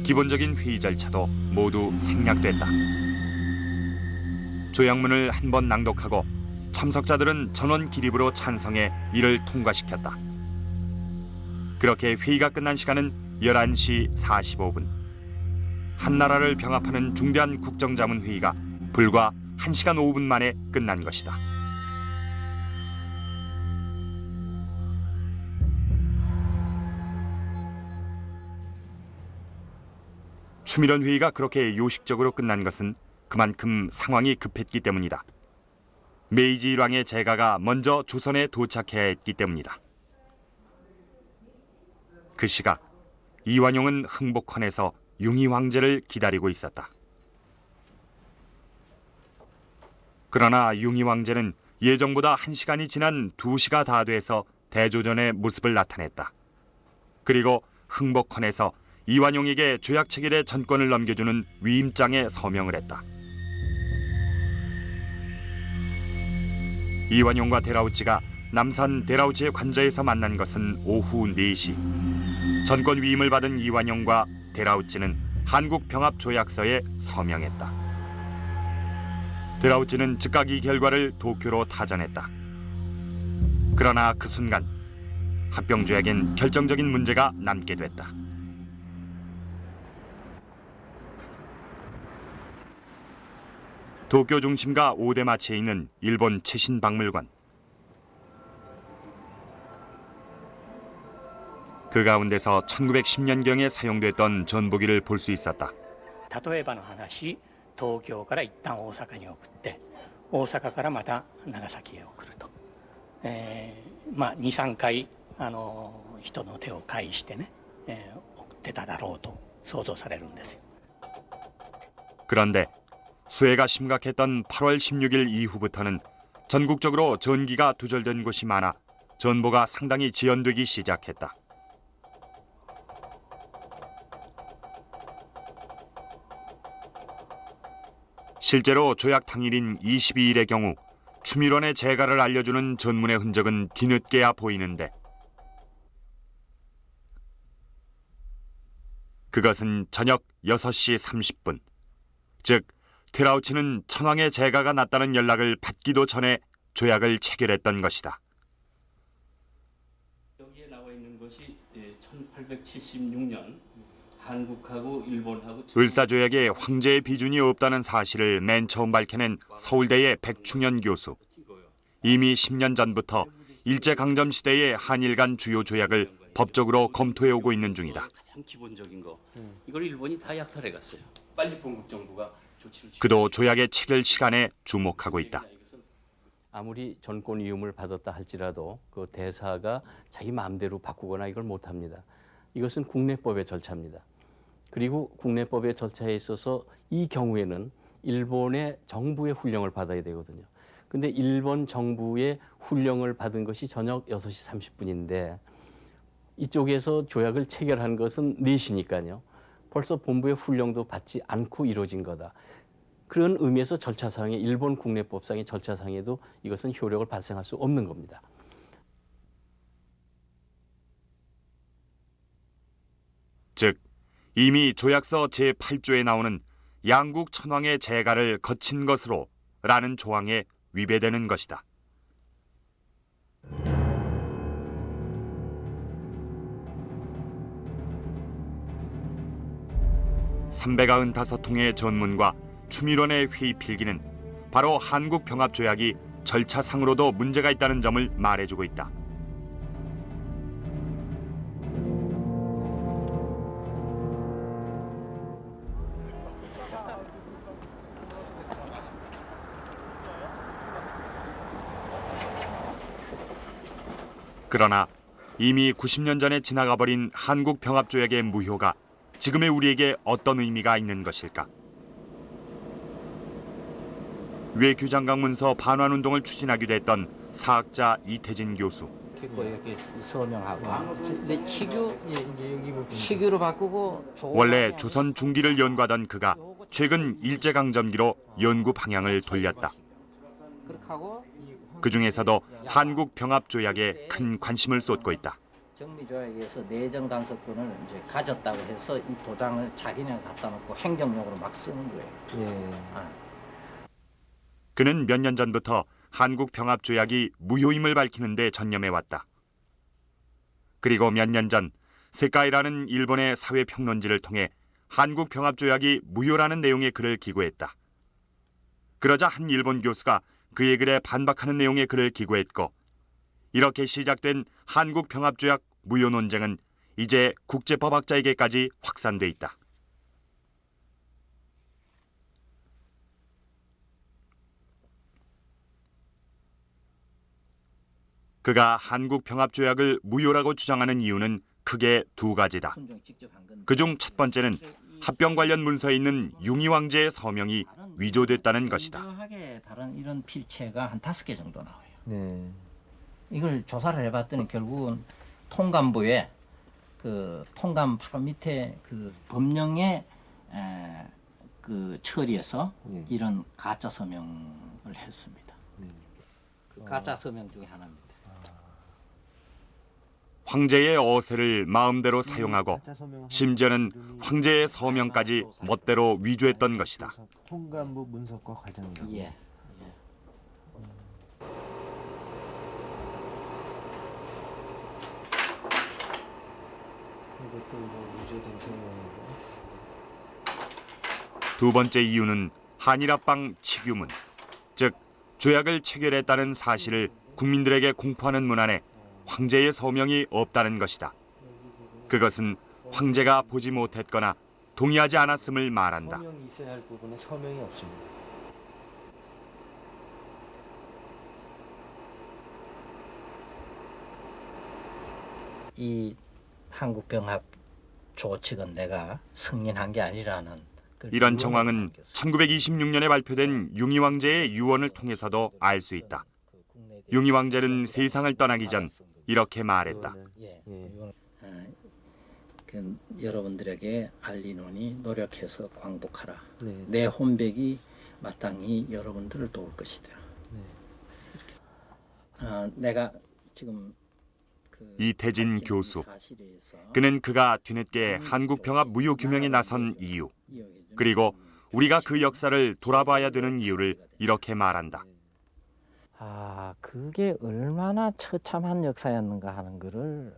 Speaker 1: 기본적인 회의 절차도 모두 생략됐다. 조약문을 한 번 낭독하고 참석자들은 전원 기립으로 찬성해 이를 통과시켰다. 그렇게 회의가 끝난 시간은 11시 45분. 한나라를 병합하는 중대한 국정자문 회의가 불과 1시간 5분 만에 끝난 것이다. 추미련 회의가 그렇게 요식적으로 끝난 것은 그만큼 상황이 급했기 때문이다. 메이지 일왕의 재가가 먼저 조선에 도착해야 했기 때문이다. 그 시각 이완용은 흥복헌에서 융희 황제를 기다리고 있었다. 그러나 융희 황제는 예정보다 1시간이 지난 2시가 다 돼서 대조전의 모습을 나타냈다. 그리고 흥복헌에서 이완용에게 조약 체결의 전권을 넘겨주는 위임장에 서명을 했다. 이완용과 데라우치가 남산 데라우치의 관저에서 만난 것은 오후 4시. 전권 위임을 받은 이완용과 데라우치는 한국병합조약서에 서명했다. 데라우치는 즉각 이 결과를 도쿄로 타전했다. 그러나 그 순간 합병조약엔 결정적인 문제가 남게 됐다. 도쿄 중심가 오대마치에 있는 일본 최신박물관. 그 가운데서 1910년경에 사용됐던 전보기를 볼 수 있었다.
Speaker 11: 例えばの話、東京から一旦大阪に送って、大阪からまた長崎へ送ると、2、3回人の手を介してね、送ってただろうと想像されるんですよ。
Speaker 1: 그런데 수해가 심각했던 8월 16일 이후부터는 전국적으로 전기가 두절된 곳이 많아 전보가 상당히 지연되기 시작했다. 실제로 조약 당일인 22일의 경우 추밀원의 재가를 알려주는 전문의 흔적은 뒤늦게야 보이는데 그것은 저녁 6시 30분, 즉 데라우치는 천황의 재가가 났다는 연락을 받기도 전에 조약을 체결했던 것이다.
Speaker 12: 여기에 나와 있는 것이 1876년 한국하고 일본하고
Speaker 1: 을사조약에 황제의 비준이 없다는 사실을 맨 처음 밝혀낸 서울대의 백충현 교수. 이미 10년 전부터 일제강점 시대의 한일 간 주요 조약을 법적으로 검토해오고 있는 중이다.
Speaker 12: 가장 기본적인 거 이걸 일본이 다 약탈해 갔어요. 빨리 본국 정부가 조치를
Speaker 1: 그도 조약의 체결 시간에 주목하고 있다.
Speaker 12: 아무리 전권 위임을 받았다 할지라도 그 대사가 자기 마음대로 바꾸거나 이걸 못합니다. 이것은 국내법의 절차입니다. 그리고 국내법의 절차에 있어서 이 경우에는 일본의 정부의 훈령을 받아야 되거든요. 근데 일본 정부의 훈령을 받은 것이 저녁 6시 30분인데 이쪽에서 조약을 체결한 것은 4시니까요. 벌써 본부의 훈령도 받지 않고 이루어진 거다. 그런 의미에서 절차상에 일본 국내법상의 절차상에도 이것은 효력을 발생할 수 없는 겁니다.
Speaker 1: 즉 이미 조약서 제8조에 나오는 양국 천황의 재가를 거친 것으로 라는 조항에 위배되는 것이다. (395통의) 전문과 추밀원의 회의 필기는 바로 한국병합조약이 절차상으로도 문제가 있다는 점을 말해주고 있다. 그러나 이미 90년 전에 지나가 버린 한국병합조약의 무효가 지금의 우리에게 어떤 의미가 있는 것일까? 외교장관 문서 반환운동을 추진하기도 했던 사학자 이태진 교수.
Speaker 13: 이렇게 서명하고 시규로 바꾸고
Speaker 1: 원래 조선 중기를 연구하던 그가 최근 일제강점기로 연구 방향을 돌렸다. 그중에서도 한국병합조약에 큰 관심을 쏟고 있다.
Speaker 13: 정리조약에서 내정 당서권을 이제 가졌다고 해서 이 도장을 자기네 갖다 놓고 행정용으로 막 쓰는 거예요.
Speaker 1: 그는 몇 년 전부터 한국병합조약이 무효임을 밝히는 데 전념해왔다. 그리고 몇 년 전 세카이라는 일본의 사회평론지를 통해 한국병합조약이 무효라는 내용의 글을 기고했다. 그러자 한 일본 교수가 그의 글에 반박하는 내용의 글을 기고했고 이렇게 시작된 한국병합조약 무효 논쟁은 이제 국제법학자에게까지 확산돼 있다. 그가 한국병합조약을 무효라고 주장하는 이유는 크게 두 가지다. 그중 첫 번째는 합병 관련 문서에 있는 융희 왕제의 서명이 위조됐다는 것이다.
Speaker 13: 유효하게 다른 이런 필체가 한 5개 정도 나와요.
Speaker 10: 네.
Speaker 13: 이걸 조사를 해봤더니 결국은 통감부에 그 통감 바로 밑에 그 법령에 그 처리해서 이런 가짜 서명을 했습니다. 그 가짜 서명 중에 하나입니다.
Speaker 1: 황제의 어세를 마음대로 사용하고 심지어는 황제의 서명까지 멋대로 위조했던 것이다.
Speaker 10: 통감부 문서과 과정이요.
Speaker 13: 예.
Speaker 10: 이것도 뭐 위조된 서명이고.
Speaker 1: 두 번째 이유는 한일합방 치규문, 즉 조약을 체결했다는 사실을 국민들에게 공포하는 문안에 황제의 서명이 없다는 것이다. 그것은 황제가 보지 못했거나 동의하지 않았음을 말한다.
Speaker 10: 서명이 있어야 할 부분에 서명이 없습니다.
Speaker 13: 이 한국병합 조칙은 내가 승인한 게 아니라는
Speaker 1: 이런 정황은 1926년에 발표된 융희 왕제의 유언을 통해서도 알 수 있다. 융희 왕제는 세상을 떠나기 전 이렇게 말했다.
Speaker 13: 그 여러분들에게 알리노니 노력해서 광복하라.
Speaker 10: 네.
Speaker 13: 내 혼백이 마땅히 여러분들을 도울 것이다. 내가 지금
Speaker 1: 이태진 교수. 그는 그가 뒤늦게 한국병합 무효 규명에 나선 이유, 그리고 우리가 그 역사를 돌아봐야 되는 이유를 이렇게 말한다.
Speaker 13: 그게 얼마나 처참한 역사였는가 하는 것을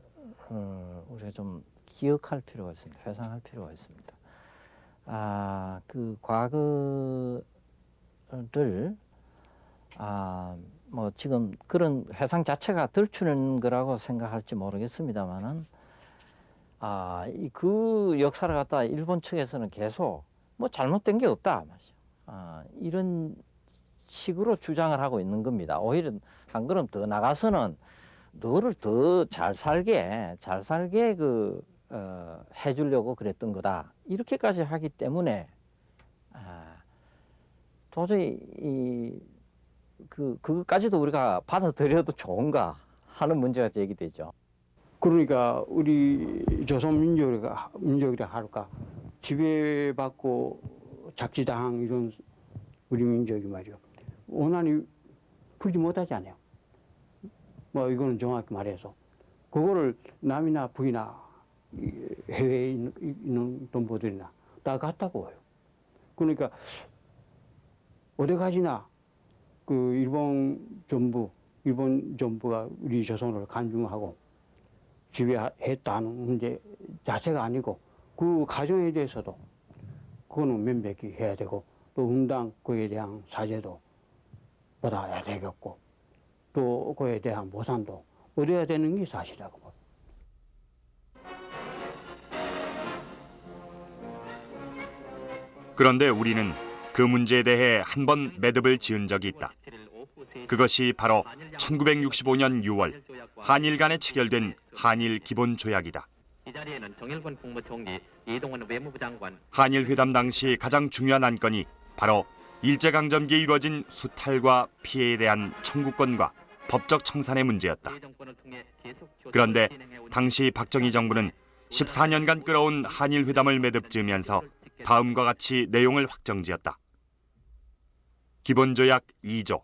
Speaker 13: 우리가 좀 기억할 필요가 있습니다. 회상할 필요가 있습니다. 그 과거를 뭐 지금 그런 회상 자체가 덜추는 거라고 생각할지 모르겠습니다만은 그 역사를 갖다 일본 측에서는 계속 뭐 잘못된 게 없다 이런 식으로 주장을 하고 있는 겁니다. 오히려 한 걸음 더 나가서는 너를 더 잘 살게 해주려고 그랬던 거다 이렇게까지 하기 때문에 도저히 그것까지도 우리가 받아들여도 좋은가 하는 문제가 제기되죠.
Speaker 7: 그러니까 우리 조선 민족이라 할까 지배받고 작지당 이런 우리 민족이 말이요 원한이 풀지 못하잖아요. 뭐 이거는 정확히 말해서 그거를 남이나 부이나 해외에 있는 동포들이나 다 같다고 해요. 그러니까 어디 가지나 그 일본 정부가 우리 조선을 간중하고 지배했다는 문제 자체가 아니고 그 가정에 대해서도 그거는 면백히 해야 되고 또 응당 그에 대한 사죄도 받아야 되겠고 또 그에 대한 보상도 얻어야 되는 게 사실이라고 봅니다.
Speaker 1: 그런데 우리는 그 문제에 대해 한 번 매듭을 지은 적이 있다. 그것이 바로 1965년 6월 한일 간에 체결된 한일 기본 조약이다. 한일 회담 당시 가장 중요한 안건이 바로 일제강점기에 이루어진 수탈과 피해에 대한 청구권과 법적 청산의 문제였다. 그런데 당시 박정희 정부는 14년간 끌어온 한일 회담을 매듭 지으면서 다음과 같이 내용을 확정지었다. 기본조약 2조,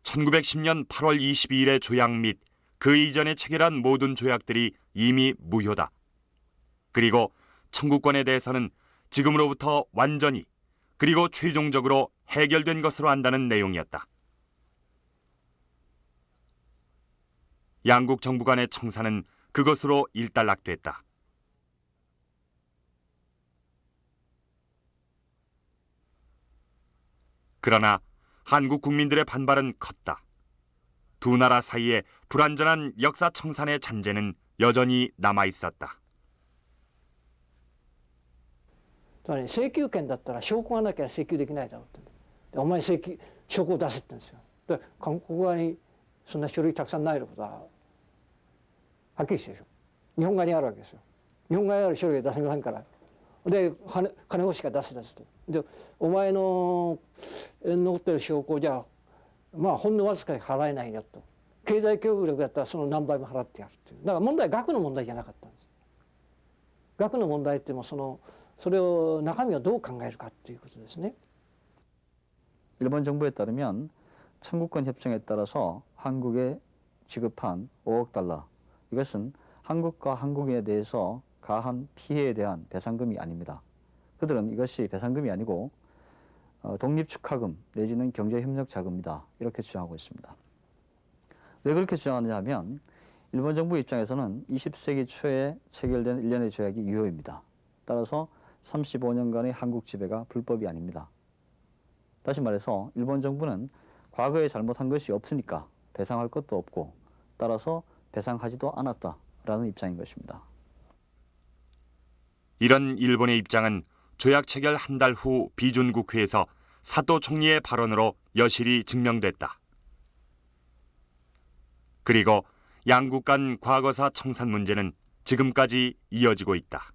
Speaker 1: 1910년 8월 22일의 조약 및 그 이전에 체결한 모든 조약들이 이미 무효다. 그리고 청구권에 대해서는 지금으로부터 완전히 그리고 최종적으로 해결된 것으로 안다는 내용이었다. 양국 정부 간의 청산은 그것으로 일단락됐다. 그러나 한국 국민들의 반발은 컸다. 두 나라 사이에 불완전한 역사 청산의 잔재는 여전히 남아 있었다.
Speaker 3: つまり請求権だったら証拠がなきゃ請求できないだろうってでお前証拠を出せって言うんですよ。で韓国側にそんな書類たくさんないことははっきりしてるでしょ。日本側にあるわけですよ。日本側にある書類が出せませんから。で金欲しか出せと。でお前の残ってる証拠じゃまあほんのわずかに払えないよと。経済協力だったらその何倍も払ってやるっていう。だから問題は額の問題じゃなかったんです。額の問題ってもそれを中身をどう考えるかということですね。
Speaker 9: 일본 정부에 따르면 청구권 협정에 따라서 한국에 지급한 5억 달러 이것은 한국과 한국인에 대해서 가한 피해에 대한 배상금이 아닙니다. 그들은 이것이 배상금이 아니고 독립축하금 내지는 경제협력 자금이다 이렇게 주장하고 있습니다. 왜 그렇게 주장하느냐 하면 일본 정부 입장에서는 20세기 초에 체결된 일련의 조약이 유효입니다. 따라서 35년간의 한국 지배가 불법이 아닙니다. 다시 말해서 일본 정부는 과거에 잘못한 것이 없으니까 배상할 것도 없고 따라서 배상하지도 않았다라는 입장인 것입니다.
Speaker 1: 이런 일본의 입장은 조약 체결 한 달 후 비준 국회에서 사또 총리의 발언으로 여실히 증명됐다. 그리고 양국 간 과거사 청산 문제는 지금까지 이어지고 있다.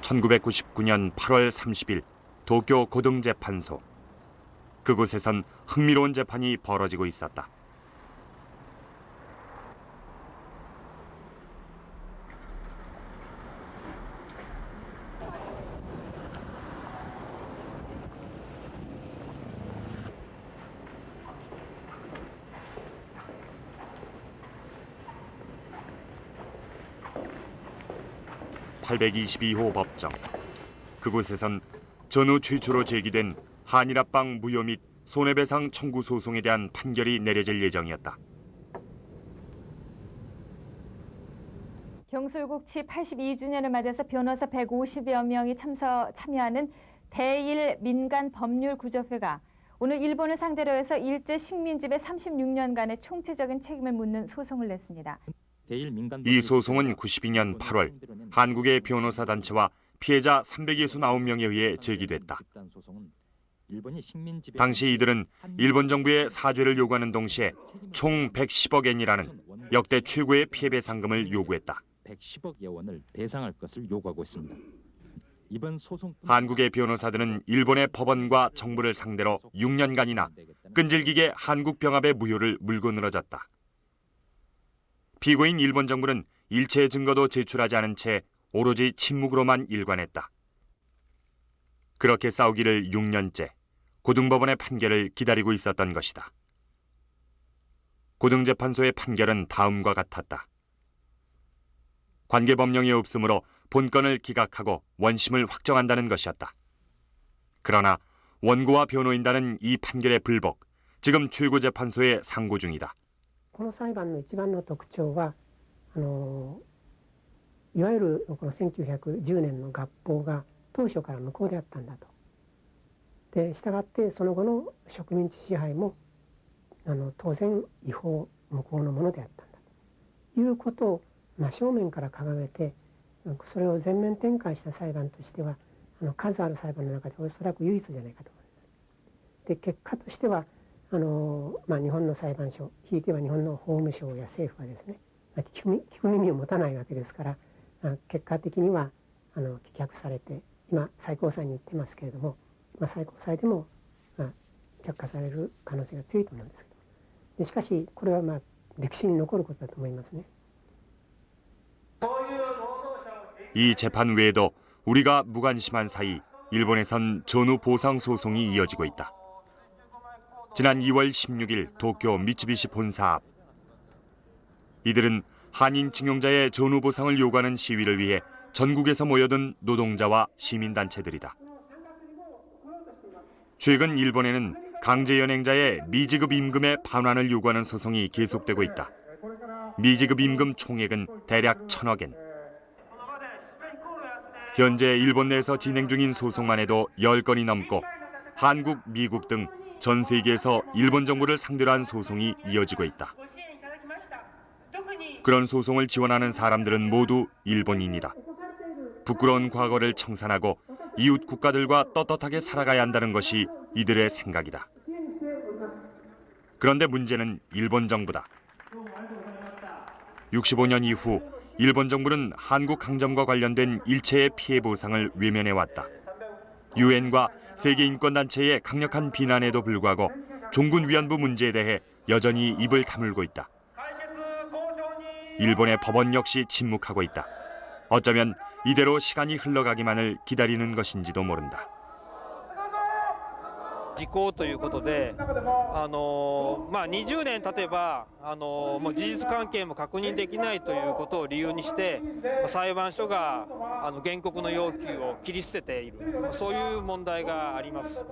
Speaker 1: (1999년 8월 30일) 도쿄 고등재판소. 그곳에선 흥미로운 재판이 벌어지고 있었다. (822호) 법정. 그곳에선 전후 최초로 제기된 한일 합방 무효 및 손해배상 청구 소송에 대한 판결이 내려질 예정이었다.
Speaker 14: 경술국치 82주년을 맞아서 변호사 150여 명이 참여하는 대일 민간 법률 구조회가 오늘 일본을 상대로 해서 일제 식민지배 36년간의 총체적인 책임을 묻는 소송을 냈습니다.
Speaker 1: 이 소송은 92년 8월 한국의 변호사 단체와 피해자 369명에 의해 제기됐다. 당시 이들은 일본 정부의 사죄를 요구하는 동시에 총 110억 엔이라는 역대 최고의 피해배 상금을 요구했다.
Speaker 15: 110억 원을 배상할 것을 요구하고 있습니다. 이번 소송
Speaker 1: 한국의 변호사들은 일본의 법원과 정부를 상대로 6년간이나 끈질기게 한국 병합의 무효를 물고 늘어졌다. 피고인 일본 정부는 일체의 증거도 제출하지 않은 채 오로지 침묵으로만 일관했다. 그렇게 싸우기를 6년째 고등법원의 판결을 기다리고 있었던 것이다. 고등재판소의 판결은 다음과 같았다. 관계법령이 없으므로 본건을 기각하고 원심을 확정한다는 것이었다. 그러나 원고와 변호인단은 이 판결의 불복, 지금 최고재판소에 상고 중이다.
Speaker 16: この裁判の一番の特徴はいわゆるこの1910年の合法が当初から無効であったんだと。で、したがってその後の植民地支配も当然違法無効のものであったんだということを真正面から掲げて、それを全面展開した裁判としては数ある裁判の中でおそらく唯一じゃないかと思います。で、結果としては日本の裁判所、ひいては日本の法務省や政府はですね、聞く耳を持たないわけですから、結果的には棄却されて、今最高裁に行ってますけれども、最高裁でも却下される可能性が強いと思うんですけど、でしかしこれは歴史に残ることだと思いますね。
Speaker 1: 이 재판 외에도 우리가 무관심한 사이 일본에선 전후 보상 소송이 이어지고 있다. 지난 2월 16일 도쿄 미쓰비시 본사 앞. 이들은 한인 징용자의 전후 보상을 요구하는 시위를 위해 전국에서 모여든 노동자와 시민단체들이다. 최근 일본에는 강제연행자의 미지급 임금의 반환을 요구하는 소송이 계속되고 있다. 미지급 임금 총액은 대략 1,000억 엔. 현재 일본 내에서 진행 중인 소송만 해도 10건이 넘고 한국, 미국 등 전 세계에서 일본 정부를 상대로 한 소송이 이어지고 있다. 그런 소송을 지원하는 사람들은 모두 일본인이다. 부끄러운 과거를 청산하고 이웃 국가들과 떳떳하게 살아가야 한다는 것이 이들의 생각이다. 그런데 문제는 일본 정부다. 65년 이후 일본 정부는 한국 강점과 관련된 일체의 피해 보상을 외면해왔다. 유엔과 세계인권단체의 강력한 비난에도 불구하고 종군 위안부 문제에 대해 여전히 입을 다물고 있다. 일본의 법원 역시 침묵하고 있다. 어쩌면 이대로 시간이 흘러가기만을 기다리는 것인지도 모른다.
Speaker 17: 時効ということで、20年経てばもう事実関係も確認できないということを理由にして裁判所が原告の要求を切り捨てている、そういう問題があります。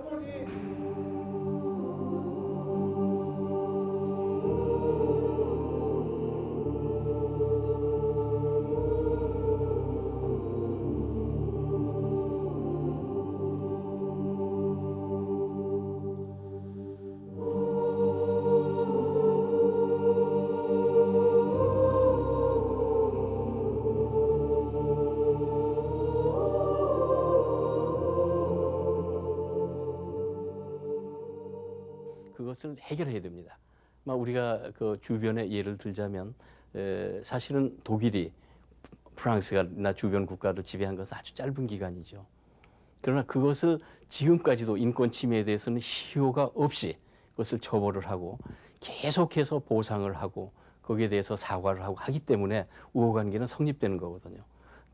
Speaker 12: 그것을 해결해야 됩니다. 우리가 그 주변의 예를 들자면 사실은 독일이 프랑스나 주변 국가를 지배한 것은 아주 짧은 기간이죠. 그러나 그것을 지금까지도 인권 침해에 대해서는 희호가 없이 그것을 처벌을 하고 계속해서 보상을 하고 거기에 대해서 사과를 하고 하기 때문에 우호관계는 성립되는 거거든요.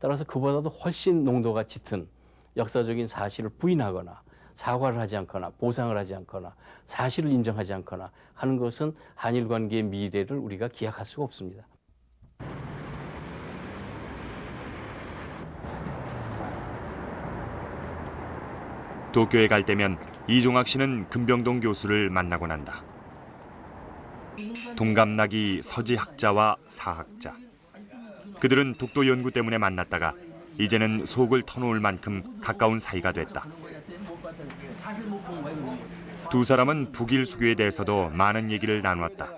Speaker 12: 따라서 그보다도 훨씬 농도가 짙은 역사적인 사실을 부인하거나 사과를 하지 않거나 보상을 하지 않거나 사실을 인정하지 않거나 하는 것은 한일 관계의 미래를 우리가 기약할 수가 없습니다.
Speaker 1: 도쿄에 갈 때면 이종학 씨는 금병동 교수를 만나곤 한다. 동갑나기 서지학자와 사학자. 그들은 독도 연구 때문에 만났다가 이제는 속을 터놓을 만큼 가까운 사이가 됐다. 두 사람은 북일 수교에 대해서도 많은 얘기를 나누었다.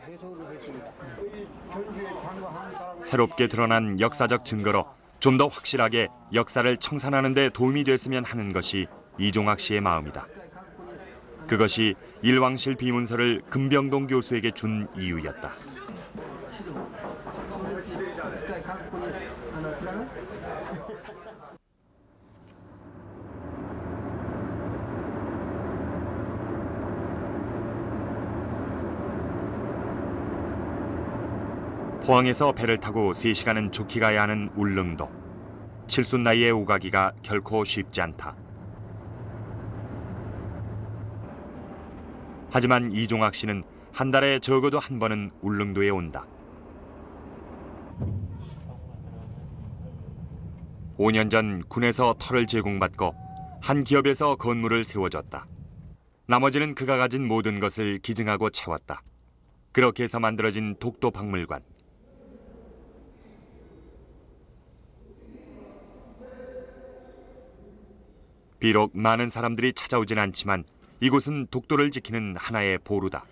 Speaker 1: 새롭게 드러난 역사적 증거로 좀 더 확실하게 역사를 청산하는 데 도움이 됐으면 하는 것이 이종학 씨의 마음이다. 그것이 일왕실 비문서를 금병동 교수에게 준 이유였다. 포항에서 배를 타고 3시간은 좋게 가야 하는 울릉도. 칠순 나이에 오가기가 결코 쉽지 않다. 하지만 이종학 씨는 한 달에 적어도 한 번은 울릉도에 온다. 5년 전 군에서 터를 제공받고 한 기업에서 건물을 세워줬다. 나머지는 그가 가진 모든 것을 기증하고 채웠다. 그렇게 해서 만들어진 독도 박물관. 비록 많은 사람들이 찾아오진 않지만 이곳은 독도를 지키는 하나의 보루다.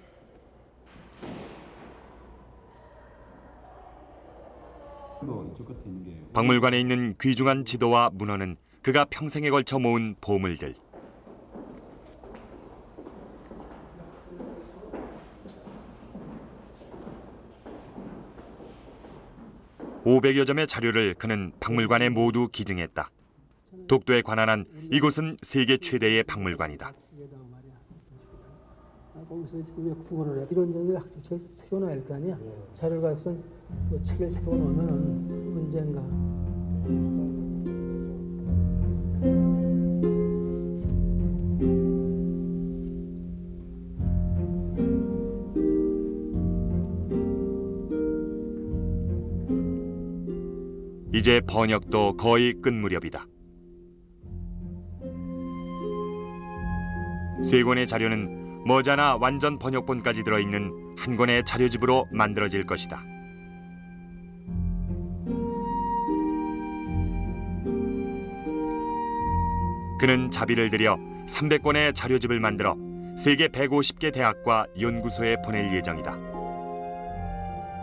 Speaker 1: 박물관에 있는 귀중한 지도와 문헌은 그가 평생에 걸쳐 모은 보물들. (500여) 점의 자료를 그는 박물관에 모두 기증했다. 독도에 관한 한 이곳은 세계 최대의 박물관이다.
Speaker 3: 거기서 지금 왜 국어를 해? 이런 점을 학책 새로 나올 거 아니야? 자료를 가지고서 그 책을 새로 넣으면은 언젠가.
Speaker 1: 이제 번역도 거의 끝 무렵이다. 세 권의 자료는 머지않아 완전 번역본까지 들어있는 한 권의 자료집으로 만들어질 것이다. 그는 자비를 들여 300권의 자료집을 만들어 세계 150개 대학과 연구소에 보낼 예정이다.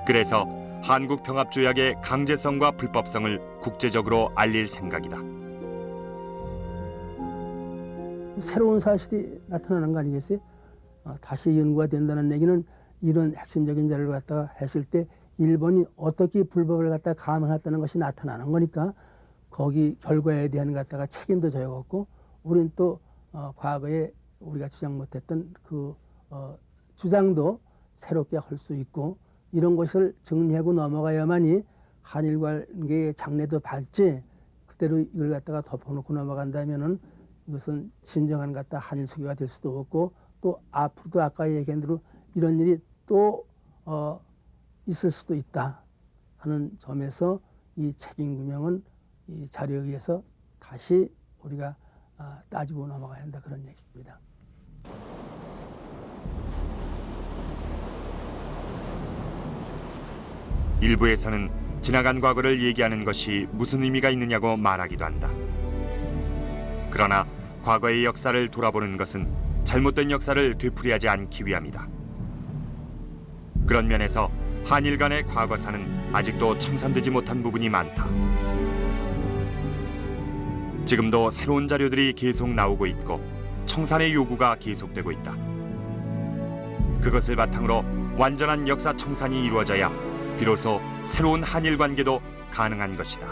Speaker 1: 그래서 한국 병합조약의 강제성과 불법성을 국제적으로 알릴 생각이다.
Speaker 3: 새로운 사실이 나타나는 거 아니겠어요? 다시 연구가 된다는 얘기는 이런 핵심적인 자료를 갖다가 했을 때 일본이 어떻게 불법을 갖다가 감행했다는 것이 나타나는 거니까 거기 결과에 대한 갖다가 책임도 져야겠고 우리는 또 과거에 우리가 주장 못했던 그 주장도 새롭게 할 수 있고 이런 것을 정리하고 넘어가야만이 한일 관계의 장래도 밝지 그대로 이걸 갖다가 덮어놓고 넘어간다면은 이것은 진정한 갖다 한일 수교가 될 수도 없고 또 앞으로도 아까 얘기한 대로 이런 일이 또 있을 수도 있다 하는 점에서 이 책임 규명은 이 자료에 의해서 다시 우리가 따지고 넘어가야 한다 그런 얘기입니다.
Speaker 1: 일부에서는 지나간 과거를 얘기하는 것이 무슨 의미가 있느냐고 말하기도 한다. 그러나 과거의 역사를 돌아보는 것은 잘못된 역사를 되풀이하지 않기 위함이다. 그런 면에서 한일 간의 과거사는 아직도 청산되지 못한 부분이 많다. 지금도 새로운 자료들이 계속 나오고 있고 청산의 요구가 계속되고 있다. 그것을 바탕으로 완전한 역사 청산이 이루어져야 비로소 새로운 한일 관계도 가능한 것이다.